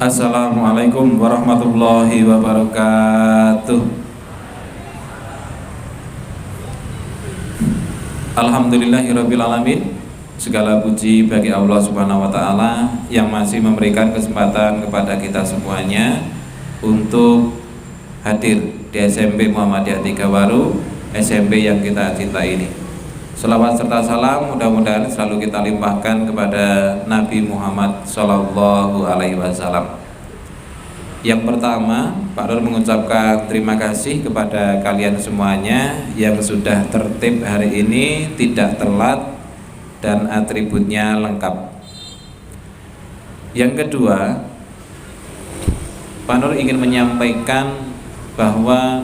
Assalamualaikum warahmatullahi wabarakatuh. Alhamdulillahirabbil alamin. Segala puji bagi Allah Subhanahu wa taala yang masih memberikan kesempatan kepada kita semuanya untuk hadir di SMP Muhammadiyah Tigawaru, SMP yang kita cintai ini. Selawat serta salam mudah-mudahan selalu kita limpahkan kepada Nabi Muhammad Sallallahu Alaihi Wasallam. Yang pertama, Pak Nur mengucapkan terima kasih kepada kalian semuanya yang sudah tertib hari ini, tidak telat dan atributnya lengkap. Yang kedua, Pak Nur ingin menyampaikan bahwa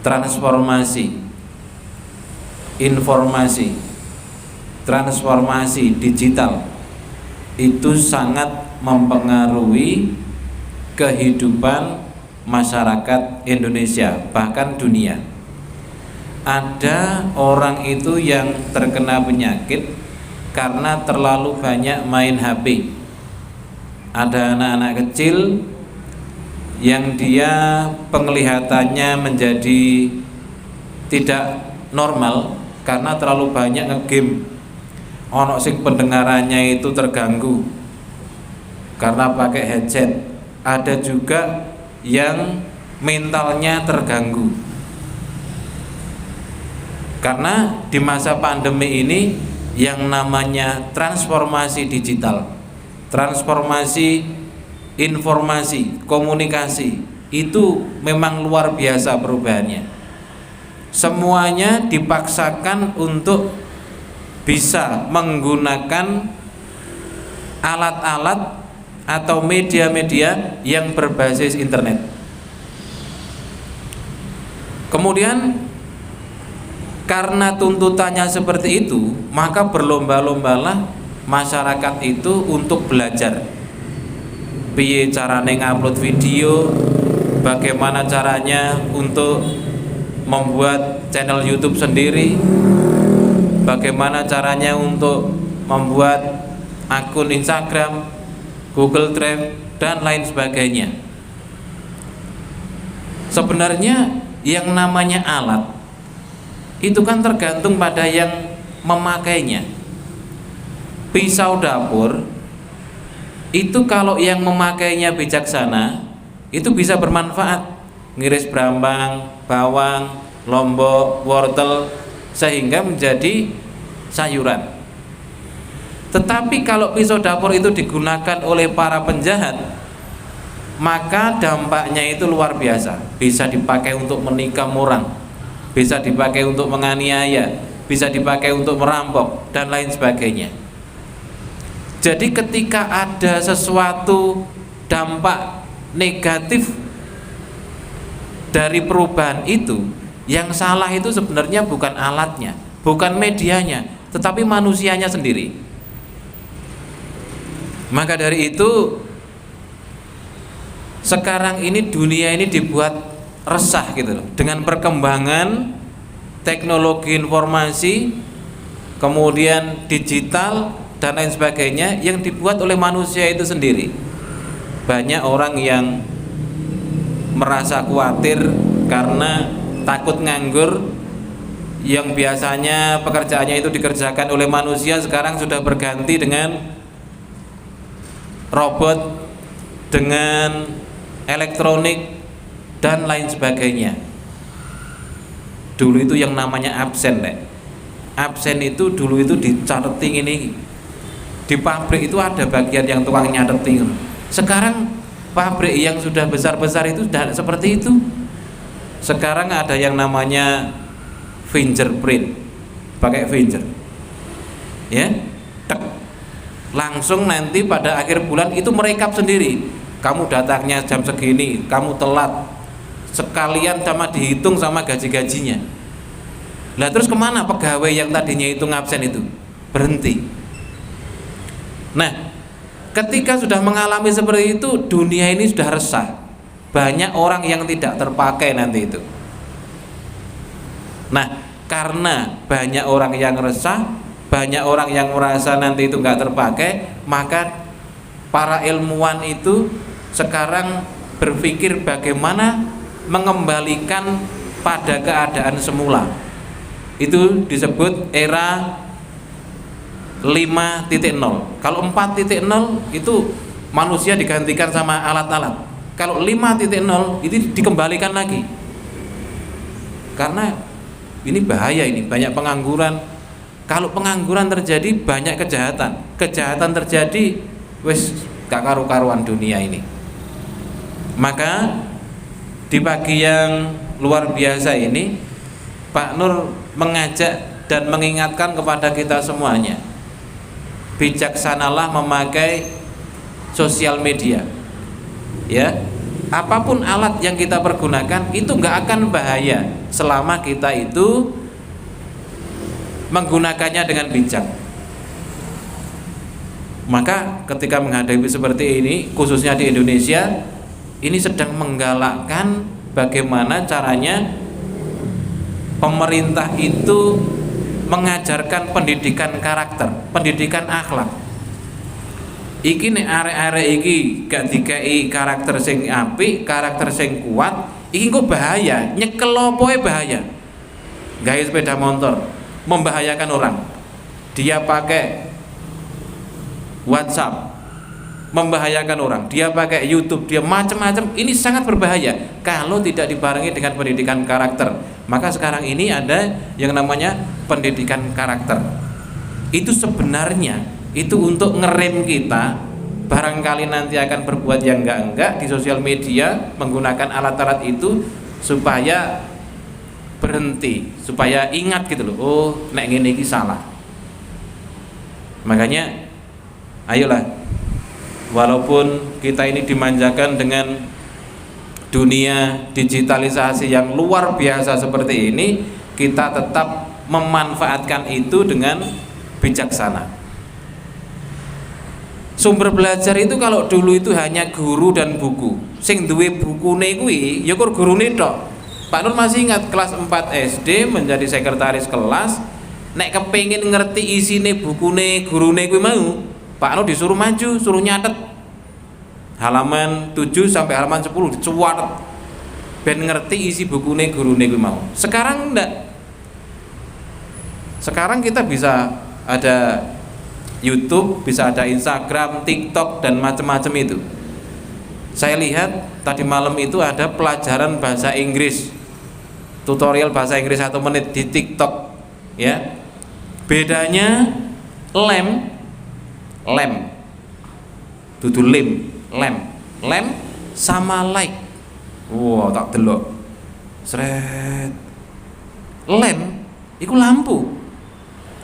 transformasi informasi, transformasi digital itu sangat mempengaruhi kehidupan masyarakat Indonesia, bahkan dunia. Ada orang itu yang terkena penyakit karena terlalu banyak main HP. Ada anak-anak kecil yang dia penglihatannya menjadi tidak normal karena terlalu banyak ngegame. Ono sing pendengarannya itu terganggu karena pakai headset. Ada juga yang mentalnya terganggu karena di masa pandemi ini yang namanya transformasi digital, transformasi informasi, komunikasi itu memang luar biasa perubahannya. Semuanya dipaksakan untuk bisa menggunakan alat-alat atau media-media yang berbasis internet. Kemudian karena tuntutannya seperti itu, maka berlomba-lombalah masyarakat itu untuk belajar piye carane ngupload video, bagaimana caranya untuk membuat channel YouTube sendiri, bagaimana caranya untuk membuat akun Instagram, Google Drive, dan lain sebagainya. Sebenarnya yang namanya alat itu kan tergantung pada yang memakainya. Pisau dapur itu kalau yang memakainya bijaksana itu bisa bermanfaat, ngiris brambang, bawang, lombok, wortel sehingga menjadi sayuran. Tetapi kalau pisau dapur itu digunakan oleh para penjahat, maka dampaknya itu luar biasa. Bisa dipakai untuk menikam orang, bisa dipakai untuk menganiaya, bisa dipakai untuk merampok dan lain sebagainya. Jadi ketika ada sesuatu dampak negatif dari perubahan itu, yang salah itu sebenarnya bukan alatnya, bukan medianya, tetapi manusianya sendiri. Maka dari itu sekarang ini dunia ini dibuat resah gitu loh, dengan perkembangan teknologi informasi, kemudian digital dan lain sebagainya yang dibuat oleh manusia itu sendiri. Banyak orang yang merasa khawatir karena takut nganggur. Yang biasanya pekerjaannya itu dikerjakan oleh manusia sekarang sudah berganti dengan robot, dengan elektronik dan lain sebagainya. Dulu itu yang namanya absen, absen itu dulu itu dicateting ini. Di pabrik itu ada bagian yang tukang nyatetin. Sekarang pabrik yang sudah besar-besar itu sudah seperti itu. Sekarang ada yang namanya fingerprint, pakai finger, ya, tek. Langsung nanti pada akhir bulan itu merekap sendiri. Kamu datangnya jam segini, kamu telat, sekalian sama dihitung sama gaji-gajinya. Lah terus kemana pegawai yang tadinya itu ngabsen itu? Berhenti. Nah, ketika sudah mengalami seperti itu, dunia ini sudah resah. Banyak orang yang tidak terpakai nanti itu. Nah, karena banyak orang yang resah, banyak orang yang merasa nanti itu nggak terpakai, maka para ilmuwan itu sekarang berpikir bagaimana mengembalikan pada keadaan semula. Itu disebut era 5.0. Kalau 4.0 itu manusia digantikan sama alat-alat. Kalau 5.0 itu dikembalikan lagi. Karena ini bahaya, ini banyak pengangguran. Kalau pengangguran terjadi banyak kejahatan. Kejahatan terjadi wis gak karu-karuan dunia ini. Maka di pagi yang luar biasa ini Pak Nur mengajak dan mengingatkan kepada kita semuanya, bijaksanalah memakai sosial media. Ya, apapun alat yang kita pergunakan itu nggak akan bahaya selama kita itu menggunakannya dengan bijak. Maka ketika menghadapi seperti ini, khususnya di Indonesia, ini sedang menggalakkan bagaimana caranya pemerintah itu mengajarkan pendidikan karakter, pendidikan akhlak. Iki nek arek-arek iki gak dikai karakter sing apik, karakter sing kuat, iki kok bahaya, nyekel opoe bahaya. Gawe sepeda motor membahayakan orang. Dia pakai WhatsApp membahayakan orang. Dia pakai YouTube, dia macam-macam. Ini sangat berbahaya kalau tidak dibarengi dengan pendidikan karakter. Maka sekarang ini ada yang namanya pendidikan karakter. Itu sebenarnya itu untuk ngerem kita barangkali nanti akan berbuat yang enggak di sosial media menggunakan alat-alat itu supaya berhenti, supaya ingat gitu loh, oh nek ngene iki salah. Makanya ayolah, walaupun kita ini dimanjakan dengan dunia digitalisasi yang luar biasa seperti ini, kita tetap memanfaatkan itu dengan bijaksana. Sumber belajar itu kalau dulu itu hanya guru dan buku. Sing duwe bukune kuwi ya kur gurune tok. Pak Nur masih ingat kelas 4 SD menjadi sekretaris kelas, nek kepengin ngerti isine bukune gurune kuwi mau, Pak Nur disuruh maju, suruh nyatet halaman 7 sampai halaman 10 dicuwat ben ngerti isi bukune gurune kuwi mau. Sekarang enggak. Sekarang kita bisa ada YouTube, bisa ada Instagram, TikTok dan macam-macam itu. Saya lihat tadi malam itu ada pelajaran bahasa Inggris, tutorial bahasa Inggris 1 menit di TikTok, ya. Bedanya lem, dudu lem sama like. Wow, tak delok. Sret. Lem iku lampu.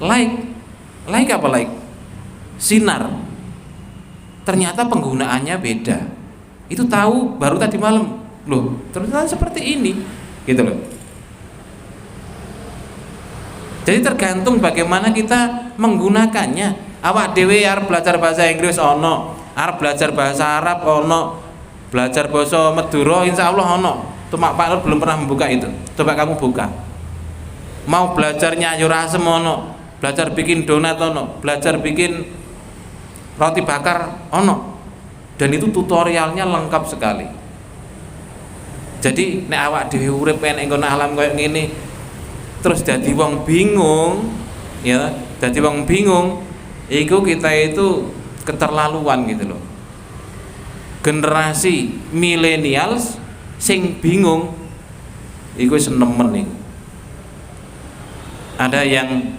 Like apa like? Sinar. Ternyata penggunaannya beda. Itu tahu baru tadi malam. Loh, ternyata seperti ini. Gitu loh. Jadi tergantung bagaimana kita menggunakannya. Awak dhewe arep belajar bahasa Inggris ono, arep belajar bahasa Arab ono, belajar basa Madura insyaallah ono. Cuma Pak Nur belum pernah membuka itu. Coba kamu buka. Mau belajar nyayur asem ono, belajar bikin donat ono, belajar bikin roti bakar ono, dan itu tutorialnya lengkap sekali. Jadi nek awak dhewe urip ning alam koyo ngene terus dadi wong bingung, ya, dadi wong bingung, iku kita itu keterlaluan gitu loh. Generasi millennials sing bingung iku wis nemen nih. Ada yang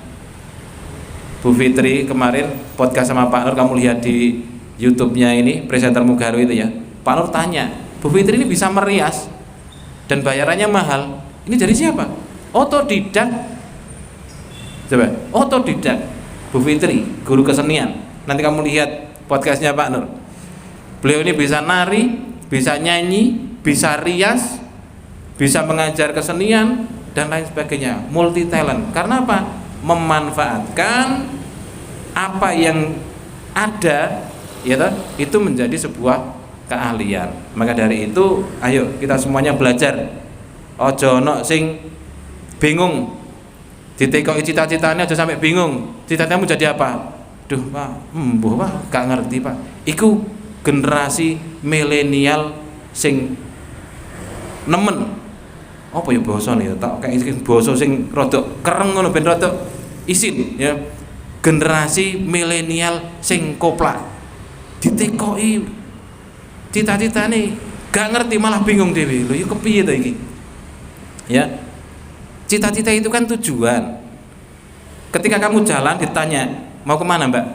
Bu Fitri kemarin podcast sama Pak Nur, kamu lihat di YouTube-nya ini, presenter Mugaru itu ya. Pak Nur tanya, Bu Fitri ini bisa merias dan bayarannya mahal. Ini dari siapa? Otodidak. Coba, otodidak. Bu Fitri, guru kesenian. Nanti kamu lihat podcastnya Pak Nur. Beliau ini bisa nari, bisa nyanyi, bisa rias, bisa mengajar kesenian dan lain sebagainya. Multi talent. Karena apa? Memanfaatkan apa yang ada, ya toh, itu menjadi sebuah keahlian. Maka dari itu, ayo kita semuanya belajar. Ojo ono sing bingung. Ditekoki cita-citanya aja sampai bingung. Cita-citamu jadi apa? Duh Pak, Pak, gak ngerti Pak. Iku generasi milenial sing nemen apa ya basane ya tak kayak basa sing rada kereng ngono ben rada isin ya. Generasi milenial sing koplak ditekoki cita-citane gak ngerti malah bingung dhewe. Lho ya kepiye to iki? Ya. Cita-cita itu kan tujuan. Ketika kamu jalan ditanya, "Mau kemana, Mbak?"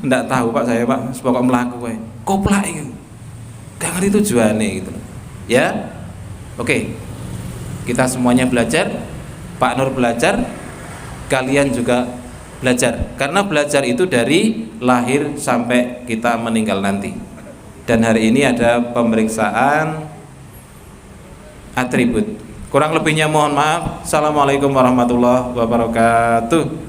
"Enggak tahu, Pak, saya, Pak. Sepokok mlaku wae." Koplak iki. Gak ngerti tujuane gitu. Ya. Oke. Kita semuanya belajar, Pak Nur belajar, kalian juga belajar. Karena belajar itu dari lahir sampai kita meninggal nanti. Dan hari ini ada pemeriksaan atribut. Kurang lebihnya mohon maaf. Assalamualaikum warahmatullahi wabarakatuh.